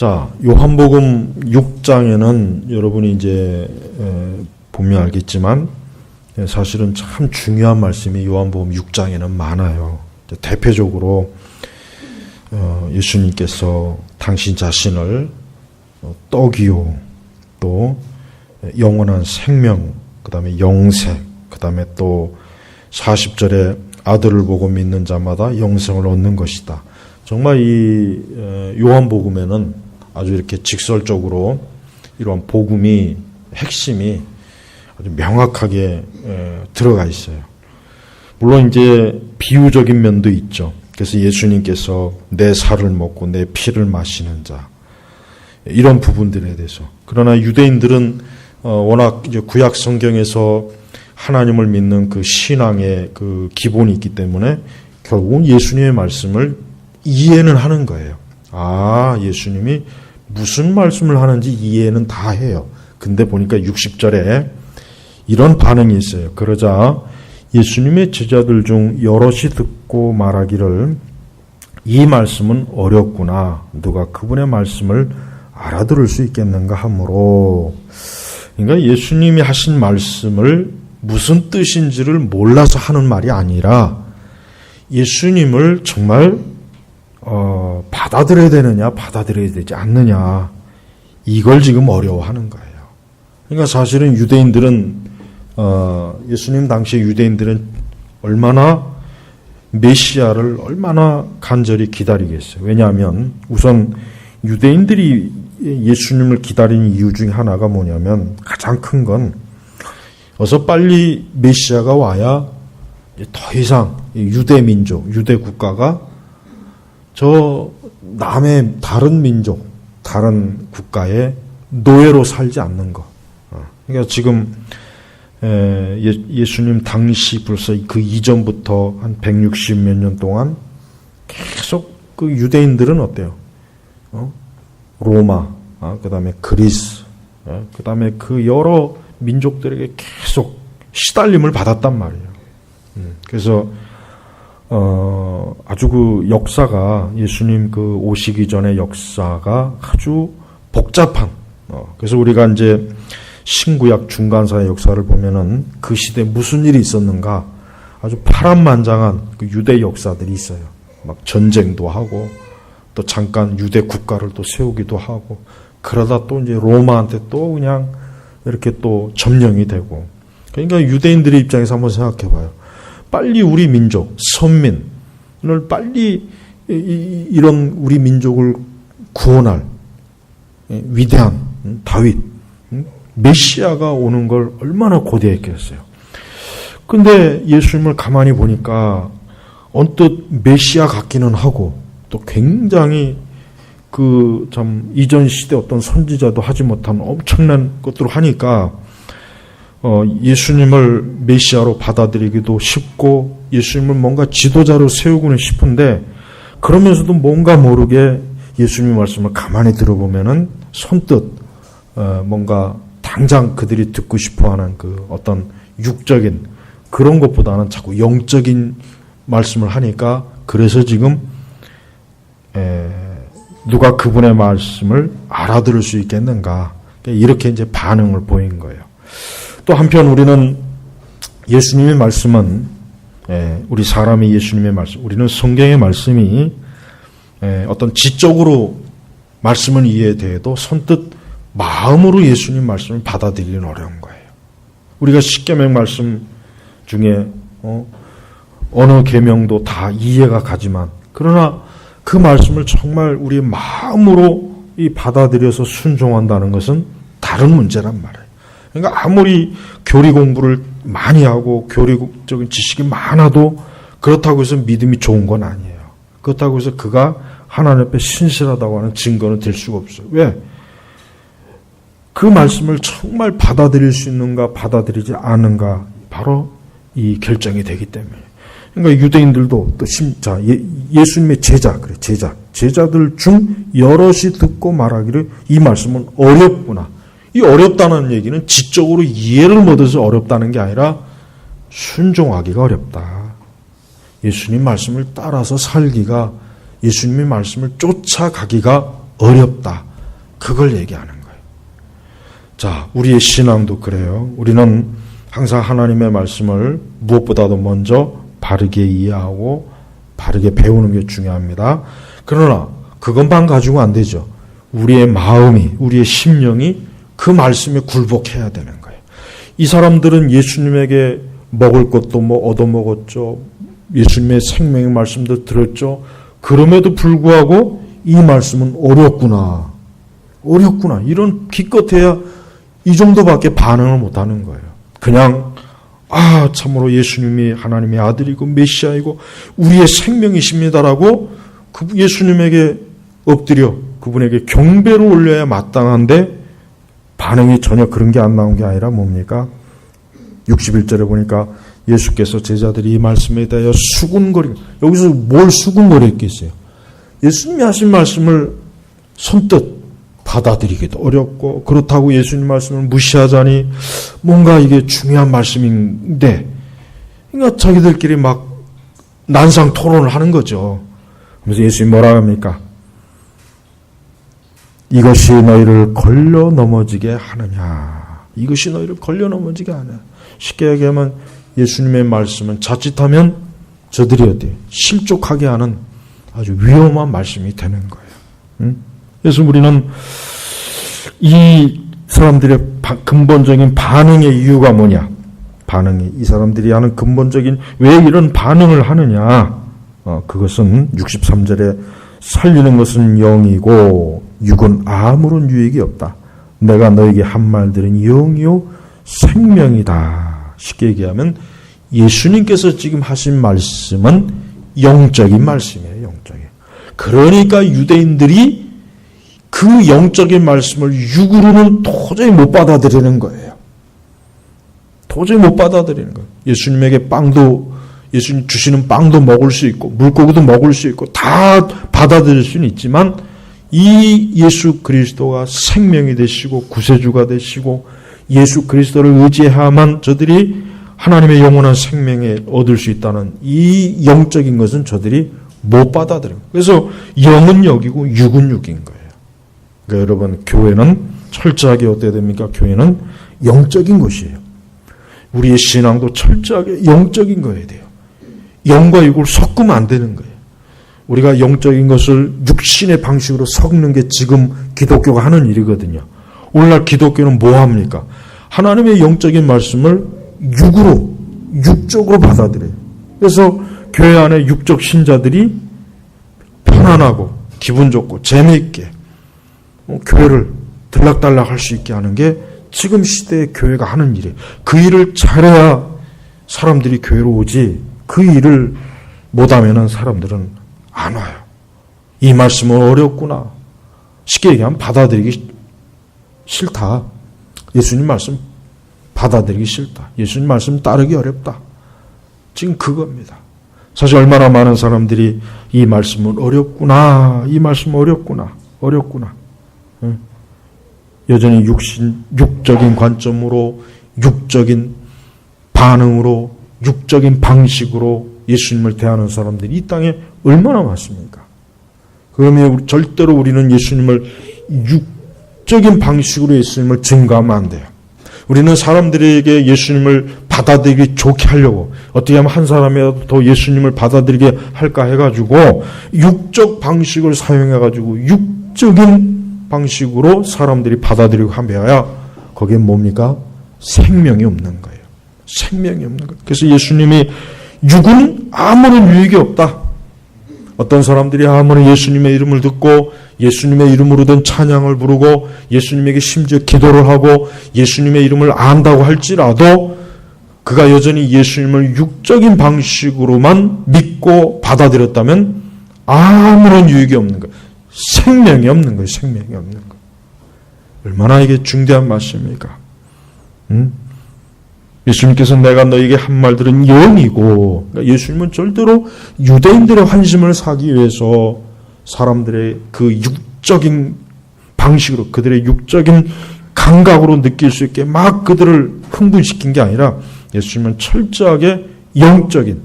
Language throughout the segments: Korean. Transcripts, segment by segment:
자, 요한복음 6장에는 여러분이 이제 보면 알겠지만 사실은 참 중요한 말씀이 요한복음 6장에는 많아요. 대표적으로 예수님께서 당신 자신을 떡이요, 또 영원한 생명, 그 다음에 영생, 그 다음에 또 40절에 아들을 보고 믿는 자마다 영생을 얻는 것이다. 정말 이 요한복음에는 아주 이렇게 직설적으로 이러한 복음이 핵심이 아주 명확하게 들어가 있어요. 물론 이제 비유적인 면도 있죠. 그래서 예수님께서 내 살을 먹고 내 피를 마시는 자, 이런 부분들에 대해서. 그러나 유대인들은 워낙 이제 구약 성경에서 하나님을 믿는 그 신앙의 그 기본이 있기 때문에 결국은 예수님의 말씀을 이해는 하는 거예요. 아, 예수님이 무슨 말씀을 하는지 이해는 다 해요. 근데 보니까 60절에 이런 반응이 있어요. 그러자 예수님의 제자들 중 여럿이 듣고 말하기를 이 말씀은 어렵구나. 누가 그분의 말씀을 알아들을 수 있겠는가 하므로, 그러니까 예수님이 하신 말씀을 무슨 뜻인지를 몰라서 하는 말이 아니라 예수님을 정말 받아들여야 되느냐, 받아들여야 되지 않느냐, 이걸 지금 어려워하는 거예요. 그러니까 사실은 유대인들은 예수님 당시에 유대인들은 얼마나 메시아를 얼마나 간절히 기다리겠어요. 왜냐하면 우선 유대인들이 예수님을 기다리는 이유 중에 하나가 뭐냐면, 가장 큰 건 어서 빨리 메시아가 와야 더 이상 유대 민족, 유대 국가가 저 남의 다른 민족, 다른 국가의 노예로 살지 않는 것. 그러니까 지금 예수님 당시 벌써 그 이전부터 한 160 몇 년 동안 계속 그 유대인들은 어때요? 로마, 그 다음에 그리스, 그 다음에 그 여러 민족들에게 계속 시달림을 받았단 말이에요. 그래서 아주 그 역사가, 예수님 그 오시기 전의 역사가 아주 복잡한, 그래서 우리가 이제 신구약 중간사의 역사를 보면은 그 시대에 무슨 일이 있었는가 아주 파란만장한 그 유대 역사들이 있어요. 막 전쟁도 하고 또 잠깐 유대 국가를 또 세우기도 하고, 그러다 또 이제 로마한테 또 그냥 이렇게 또 점령이 되고. 그러니까 유대인들의 입장에서 한번 생각해 봐요. 빨리 우리 민족, 선민을 빨리 이런 우리 민족을 구원할 위대한 다윗, 메시아가 오는 걸 얼마나 고대했겠어요. 근데 예수님을 가만히 보니까 언뜻 메시아 같기는 하고, 또 굉장히 그 참 이전 시대 어떤 선지자도 하지 못한 엄청난 것들을 하니까 예수님을 메시아로 받아들이기도 쉽고 예수님을 뭔가 지도자로 세우고는 싶은데, 그러면서도 뭔가 모르게 예수님 말씀을 가만히 들어보면은 선뜻 뭔가 당장 그들이 듣고 싶어하는 그 어떤 육적인 그런 것보다는 자꾸 영적인 말씀을 하니까, 그래서 지금 누가 그분의 말씀을 알아들을 수 있겠는가, 이렇게 이제 반응을 보인 거예요. 또 한편 우리는 예수님의 말씀은, 우리 사람이 예수님의 말씀, 우리는 성경의 말씀이 어떤 지적으로 말씀은 이해돼도 선뜻 마음으로 예수님 말씀을 받아들이기는 어려운 거예요. 우리가 십계명 말씀 중에 어느 계명도 다 이해가 가지만, 그러나 그 말씀을 정말 우리의 마음으로 받아들여서 순종한다는 것은 다른 문제란 말이에요. 그러니까 아무리 교리 공부를 많이 하고 교리적인 지식이 많아도 그렇다고 해서 믿음이 좋은 건 아니에요. 그렇다고 해서 그가 하나님 앞에 신실하다고 하는 증거는 될 수가 없어요. 왜? 그 말씀을 정말 받아들일 수 있는가 받아들이지 않은가, 바로 이 결정이 되기 때문에. 그러니까 유대인들도 또 예수님의 제자들 중 여럿이 듣고 말하기를 이 말씀은 어렵구나. 이 어렵다는 얘기는 지적으로 이해를 못해서 어렵다는 게 아니라 순종하기가 어렵다. 예수님 말씀을 따라서 살기가, 예수님의 말씀을 쫓아가기가 어렵다. 그걸 얘기하는 거예요. 자, 우리의 신앙도 그래요. 우리는 항상 하나님의 말씀을 무엇보다도 먼저 바르게 이해하고 바르게 배우는 게 중요합니다. 그러나 그것만 가지고 안 되죠. 우리의 마음이, 우리의 심령이 그 말씀에 굴복해야 되는 거예요. 이 사람들은 예수님에게 먹을 것도 얻어먹었죠. 예수님의 생명의 말씀도 들었죠. 그럼에도 불구하고 이 말씀은 어렵구나. 이런 기껏해야 이 정도밖에 반응을 못하는 거예요. 그냥 참으로 예수님이 하나님의 아들이고 메시아이고 우리의 생명이십니다라고 그 예수님에게 엎드려 그분에게 경배를 올려야 마땅한데 반응이 전혀 그런 게 안 나온 게 아니라 뭡니까? 61절에 보니까 예수께서 제자들이 이 말씀에 대하여 수군거리고, 여기서 뭘 수군거렸겠어요? 예수님이 하신 말씀을 선뜻 받아들이기도 어렵고, 그렇다고 예수님 말씀을 무시하자니 뭔가 이게 중요한 말씀인데, 그러니까 자기들끼리 막 난상 토론을 하는 거죠. 그래서 예수님이 뭐라 합니까? 이것이 너희를 걸려 넘어지게 하느냐. 이것이 너희를 걸려 넘어지게 하느냐. 쉽게 얘기하면 예수님의 말씀은 자칫하면 저들이 어때요? 실족하게 하는 아주 위험한 말씀이 되는 거예요. 그래서 우리는 이 사람들의 근본적인 반응의 이유가 뭐냐? 이 사람들이 하는 근본적인 왜 이런 반응을 하느냐? 그것은 63절에 살리는 것은 영이고 육은 아무런 유익이 없다. 내가 너에게 한 말들은 영이요 생명이다. 쉽게 얘기하면 예수님께서 지금 하신 말씀은 영적인 말씀이에요. 영적인. 그러니까 유대인들이 그 영적인 말씀을 육으로는 도저히 못 받아들이는 거예요. 도저히 못 받아들이는 거예요. 예수님 주시는 빵도 먹을 수 있고 물고기도 먹을 수 있고 다 받아들일 수는 있지만 이 예수 그리스도가 생명이 되시고 구세주가 되시고 예수 그리스도를 의지해야만 저들이 하나님의 영원한 생명에 얻을 수 있다는 이 영적인 것은 저들이 못 받아들여요. 그래서 영은 영이고 육은 육인 거예요. 그러니까 여러분 교회는 철저하게 어떻게 됩니까? 교회는 영적인 것이에요. 우리의 신앙도 철저하게 영적인 거여야 돼요. 영과 육을 섞으면 안 되는 거예요. 우리가 영적인 것을 육신의 방식으로 섞는 게 지금 기독교가 하는 일이거든요. 오늘날 기독교는 뭐 합니까? 하나님의 영적인 말씀을 육적으로 받아들여요. 그래서 교회 안에 육적 신자들이 편안하고 기분 좋고 재미있게 교회를 들락달락 할 수 있게 하는 게 지금 시대의 교회가 하는 일이에요. 그 일을 잘해야 사람들이 교회로 오지 그 일을 못하면 사람들은 안 와요. 이 말씀은 어렵구나. 쉽게 얘기하면 받아들이기 싫다. 예수님 말씀 받아들이기 싫다. 예수님 말씀 따르기 어렵다. 지금 그겁니다. 사실 얼마나 많은 사람들이 이 말씀은 어렵구나. 이 말씀은 어렵구나. 여전히 육적인 관점으로, 육적인 반응으로, 육적인 방식으로 예수님을 대하는 사람들이 이 땅에 얼마나 많습니까? 그러면 절대로 우리는 예수님을 육적인 방식으로 예수님을 증거하면 안 돼요. 우리는 사람들에게 예수님을 받아들이기 좋게 하려고 어떻게 하면 한 사람이라도 더 예수님을 받아들이게 할까 해가지고 육적 방식을 사용해가지고 육적인 방식으로 사람들이 받아들이고 하면야 거기에 뭡니까? 생명이 없는 거예요. 생명이 없는 거예요. 그래서 예수님이 육은 아무런 유익이 없다. 어떤 사람들이 아무리 예수님의 이름을 듣고 예수님의 이름으로 된 찬양을 부르고 예수님에게 심지어 기도를 하고 예수님의 이름을 안다고 할지라도 그가 여전히 예수님을 육적인 방식으로만 믿고 받아들였다면 아무런 유익이 없는 거예요. 생명이 없는 거예요. 생명이 없는 거예요. 얼마나 이게 중대한 말씀입니까? 예수님께서 내가 너에게 한 말들은 영이고, 그러니까 예수님은 절대로 유대인들의 환심을 사기 위해서 사람들의 그 육적인 방식으로 그들의 육적인 감각으로 느낄 수 있게 막 그들을 흥분시킨 게 아니라 예수님은 철저하게 영적인,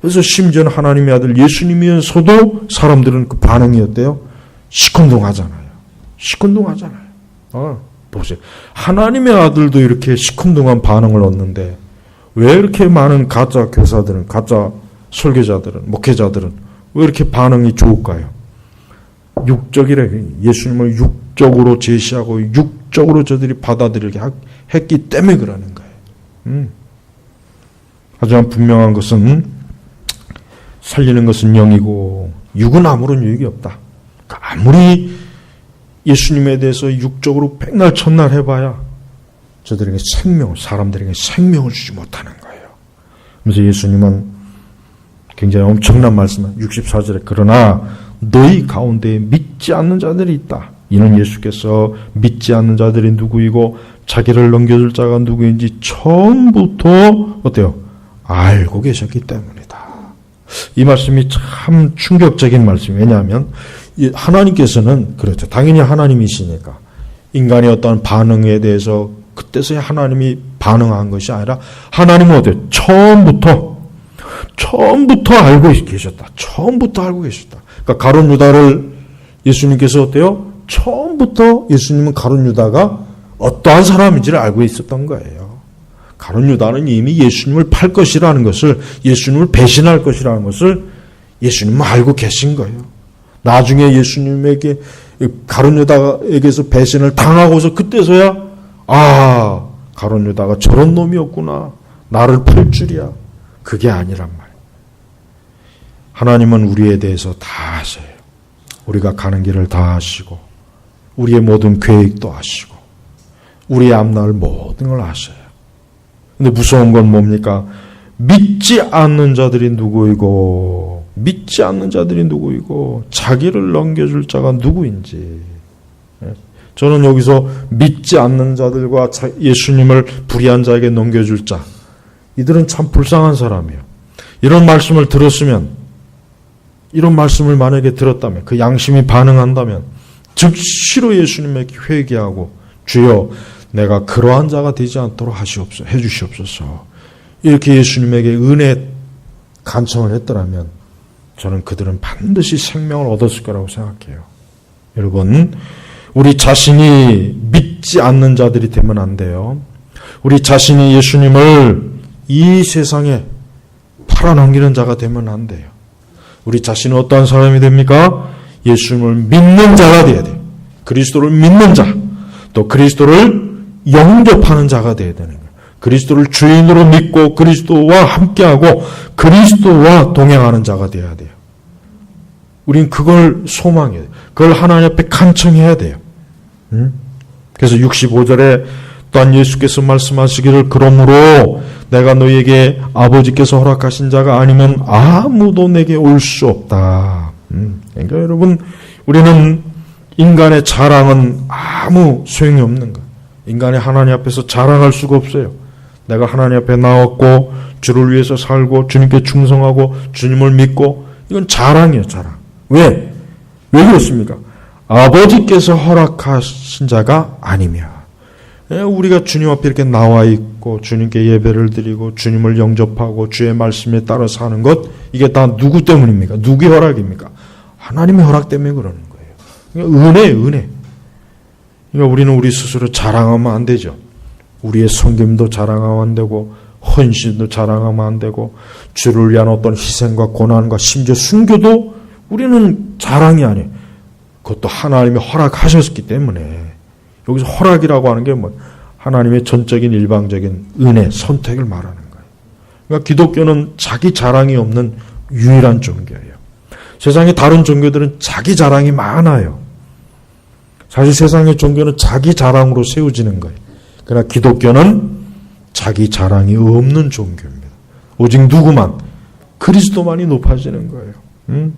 그래서 심지어는 하나님의 아들 예수님이면서도 사람들은 그 반응이 어때요? 시큰둥하잖아요. 시큰둥하잖아요. 보세요. 하나님의 아들도 이렇게 시큰둥한 반응을 얻는데 왜 이렇게 많은 가짜 교사들은, 가짜 설교자들은, 목회자들은 왜 이렇게 반응이 좋을까요? 육적이래. 예수님을 육적으로 제시하고 육적으로 저들이 받아들이게 했기 때문에 그러는 거예요. 하지만 분명한 것은 살리는 것은 영이고 육은 아무런 유익이 없다. 아무리 예수님에 대해서 육적으로 백날 천날 해봐야 저들에게 사람들에게 생명을 주지 못하는 거예요. 그래서 예수님은 굉장히 엄청난 말씀을 64절에 그러나 너희 가운데 믿지 않는 자들이 있다. 이는 예수께서 믿지 않는 자들이 누구이고 자기를 넘겨줄 자가 누구인지 처음부터 어때요? 알고 계셨기 때문이다. 이 말씀이 참 충격적인 말씀이에요. 왜냐하면 하나님께서는 그렇죠. 당연히 하나님이시니까 인간의 어떤 반응에 대해서 그때서야 하나님이 반응한 것이 아니라 하나님은 어때요? 처음부터 알고 계셨다. 처음부터 알고 계셨다. 그러니까 가룟 유다를 예수님께서 어때요? 처음부터 예수님은 가룟 유다가 어떠한 사람인지를 알고 있었던 거예요. 가룟 유다는 이미 예수님을 팔 것이라는 것을, 예수님을 배신할 것이라는 것을 예수님은 알고 계신 거예요. 나중에 예수님에게 가룟 유다에게서 배신을 당하고서 그때서야 가룟 유다가 저런 놈이었구나. 나를 팔 줄이야. 그게 아니란 말이에요. 하나님은 우리에 대해서 다 아세요. 우리가 가는 길을 다 아시고 우리의 모든 계획도 아시고 우리의 앞날 모든 걸 아셔요. 근데 무서운 건 뭡니까? 믿지 않는 자들이 누구이고 자기를 넘겨줄 자가 누구인지. 저는 여기서 믿지 않는 자들과 예수님을 불의한 자에게 넘겨줄 자, 이들은 참 불쌍한 사람이에요. 이런 말씀을 만약에 들었다면, 그 양심이 반응한다면 즉시로 예수님에게 회개하고 주여 내가 그러한 자가 되지 않도록 해주시옵소서. 이렇게 예수님에게 은혜 간청을 했더라면 저는 그들은 반드시 생명을 얻었을 거라고 생각해요. 여러분, 우리 자신이 믿지 않는 자들이 되면 안 돼요. 우리 자신이 예수님을 이 세상에 팔아넘기는 자가 되면 안 돼요. 우리 자신은 어떠한 사람이 됩니까? 예수님을 믿는 자가 돼야 돼요. 그리스도를 믿는 자, 또 그리스도를 영접하는 자가 돼야 되는 거예요. 그리스도를 주인으로 믿고 그리스도와 함께하고 그리스도와 동행하는 자가 돼야 돼요. 우린 그걸 소망해야 돼요. 그걸 하나님 앞에 간청해야 돼요. 그래서 65절에 또한 예수께서 말씀하시기를 그러므로 내가 너희에게 아버지께서 허락하신 자가 아니면 아무도 내게 올 수 없다. 그러니까 여러분, 우리는 인간의 자랑은 아무 소용이 없는 거예요. 인간이 하나님 앞에서 자랑할 수가 없어요. 내가 하나님 앞에 나왔고 주를 위해서 살고 주님께 충성하고 주님을 믿고, 이건 자랑이에요. 자랑. 왜 그렇습니까? 아버지께서 허락하신 자가 아니며, 우리가 주님 앞에 이렇게 나와 있고 주님께 예배를 드리고 주님을 영접하고 주의 말씀에 따라 사는 것, 이게 다 누구 때문입니까? 누구의 허락입니까? 하나님의 허락 때문에 그러는 거예요. 그러니까 은혜. 그러니까 우리는 우리 스스로 자랑하면 안 되죠. 우리의 섬김도 자랑하면 안 되고 헌신도 자랑하면 안 되고 주를 위한 어떤 희생과 고난과 심지어 순교도 우리는 자랑이 아니에요. 그것도 하나님이 허락하셨기 때문에. 여기서 허락이라고 하는 게 하나님의 전적인 일방적인 은혜, 선택을 말하는 거예요. 그러니까 기독교는 자기 자랑이 없는 유일한 종교예요. 세상의 다른 종교들은 자기 자랑이 많아요. 사실 세상의 종교는 자기 자랑으로 세워지는 거예요. 그러나 기독교는 자기 자랑이 없는 종교입니다. 오직 누구만, 그리스도만이 높아지는 거예요.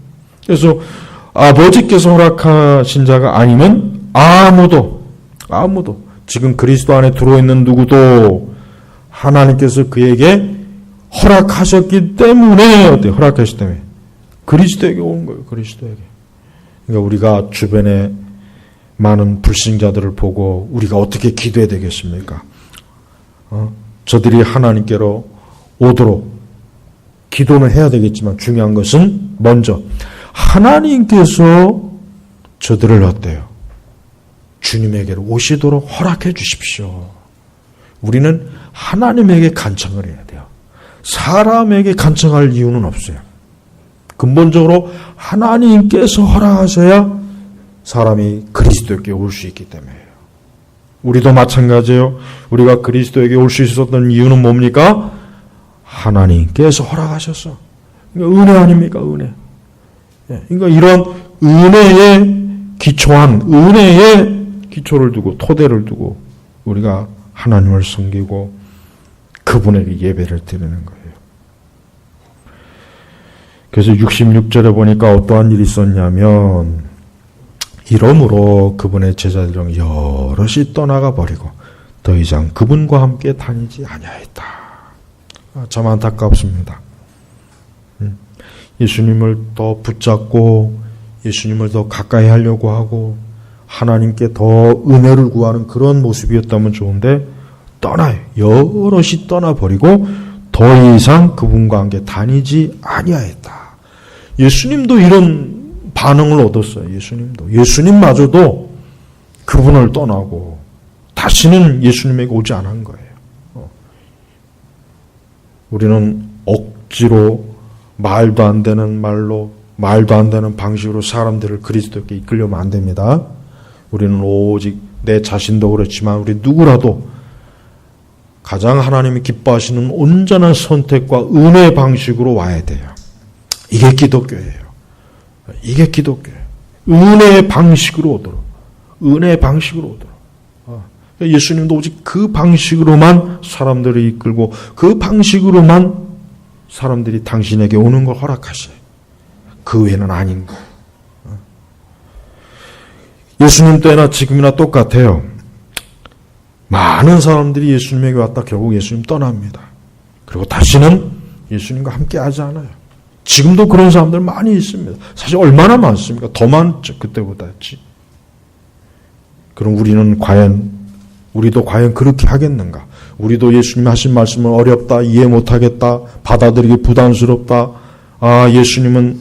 그래서 아버지께서 허락하신 자가 아니면 아무도 지금 그리스도 안에 들어있는 누구도 하나님께서 그에게 허락하셨기 때문에, 허락하셨기 때문에 그리스도에게 온 거예요. 그리스도에게. 그러니까 우리가 주변에 많은 불신자들을 보고 우리가 어떻게 기도해야 되겠습니까? 저들이 하나님께로 오도록 기도는 해야 되겠지만 중요한 것은 먼저 하나님께서 저들을 어때요? 주님에게로 오시도록 허락해 주십시오. 우리는 하나님에게 간청을 해야 돼요. 사람에게 간청할 이유는 없어요. 근본적으로 하나님께서 허락하셔야 사람이 그리스도에게 올 수 있기 때문에요. 우리도 마찬가지예요. 우리가 그리스도에게 올 수 있었던 이유는 뭡니까? 하나님께서 허락하셨어. 그러니까 은혜 아닙니까? 은혜. 그러니까 이런 은혜에 기초한 은혜에 기초를 두고 토대를 두고 우리가 하나님을 섬기고 그분에게 예배를 드리는 거예요. 그래서 66절에 보니까 어떠한 일이 있었냐면 이러므로 그분의 제자들 중 여럿이 떠나가 버리고 더 이상 그분과 함께 다니지 아니하였다. 참 안타깝습니다. 예수님을 더 붙잡고 예수님을 더 가까이 하려고 하고 하나님께 더 은혜를 구하는 그런 모습이었다면 좋은데 떠나요. 여럿이 떠나버리고 더 이상 그분과 함께 다니지 아니하였다. 예수님도 이런 반응을 얻었어요. 예수님마저도 그분을 떠나고 다시는 예수님에게 오지 않은 거예요. 우리는 억지로 말도 안 되는 말로 말도 안 되는 방식으로 사람들을 그리스도께 이끌려면 안 됩니다. 우리는 오직 내 자신도 그렇지만 우리 누구라도 가장 하나님이 기뻐하시는 온전한 선택과 은혜 방식으로 와야 돼요. 이게 기독교예요. 이게 기독교예요. 은혜의 방식으로 오도록. 은혜의 방식으로 오도록. 예수님도 오직 그 방식으로만 사람들을 이끌고 그 방식으로만 사람들이 당신에게 오는 걸 허락하셔요. 그 외에는 아닌 거예요. 예수님 때나 지금이나 똑같아요. 많은 사람들이 예수님에게 왔다 결국 예수님 떠납니다. 그리고 다시는 예수님과 함께 하지 않아요. 지금도 그런 사람들 많이 있습니다. 사실 얼마나 많습니까? 더 많죠. 그때보다 했지. 그럼 우리도 과연 그렇게 하겠는가? 우리도 예수님 하신 말씀은 어렵다, 이해 못하겠다, 받아들이기 부담스럽다. 예수님은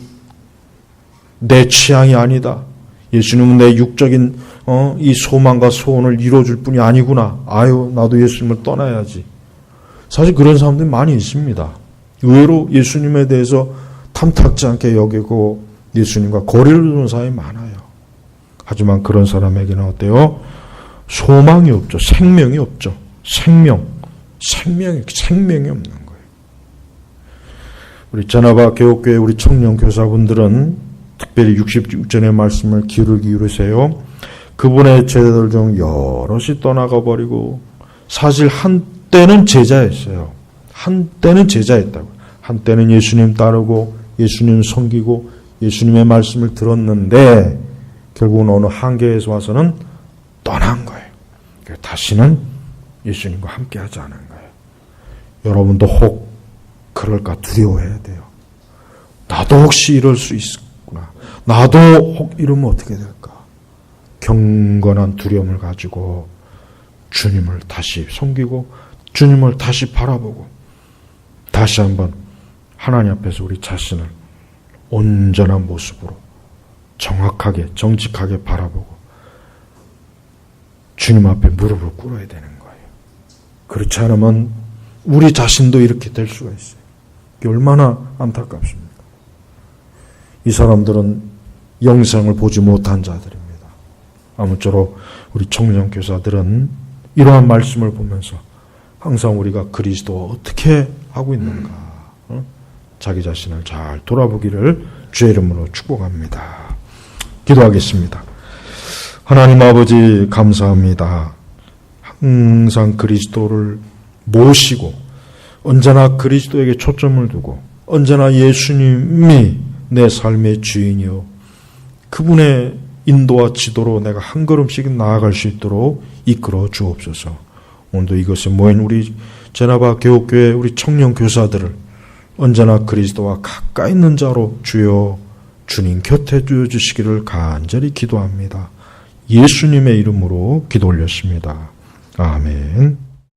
내 취향이 아니다. 예수님은 내 육적인 이 소망과 소원을 이루어줄 뿐이 아니구나. 나도 예수님을 떠나야지. 사실 그런 사람들이 많이 있습니다. 의외로 예수님에 대해서 탐탁지 않게 여기고 예수님과 거리를 두는 사람이 많아요. 하지만 그런 사람에게는 어때요? 소망이 없죠. 생명이 없죠. 생명이 없는 거예요. 우리 제나바 교육교회 우리 청년 교사분들은 특별히 66전의 말씀을 귀를 기울이세요. 그분의 제자들 중 여럿이 떠나가 버리고 사실 한때는 제자였어요. 한때는 제자였다고. 한때는 예수님 따르고 예수님 섬기고 예수님의 말씀을 들었는데 결국은 어느 한계에서 와서는 떠난 거예요. 다시는 예수님과 함께하지 않은 거예요. 여러분도 혹 그럴까 두려워해야 돼요. 나도 혹시 이럴 수 있구나. 나도 혹 이러면 어떻게 될까? 경건한 두려움을 가지고 주님을 다시 섬기고 주님을 다시 바라보고 다시 한번 하나님 앞에서 우리 자신을 온전한 모습으로 정확하게 정직하게 바라보고 주님 앞에 무릎을 꿇어야 되는 거예요. 그렇지 않으면 우리 자신도 이렇게 될 수가 있어요. 이게 얼마나 안타깝습니까? 이 사람들은 영생을 보지 못한 자들입니다. 아무쪼록 우리 청년 교사들은 이러한 말씀을 보면서 항상 우리가 그리스도와 어떻게 하고 있는가 자기 자신을 잘 돌아보기를 주의 이름으로 축복합니다. 기도하겠습니다. 하나님 아버지 감사합니다. 항상 그리스도를 모시고 언제나 그리스도에게 초점을 두고 언제나 예수님이 내 삶의 주인이요 그분의 인도와 지도로 내가 한 걸음씩 나아갈 수 있도록 이끌어 주옵소서. 오늘도 이것에 모인 우리 제나바 교육교회 우리 청년 교사들을 언제나 그리스도와 가까이 있는 자로 주여 주님 곁에 두어주시기를 간절히 기도합니다. 예수님의 이름으로 기도 올렸습니다. 아멘.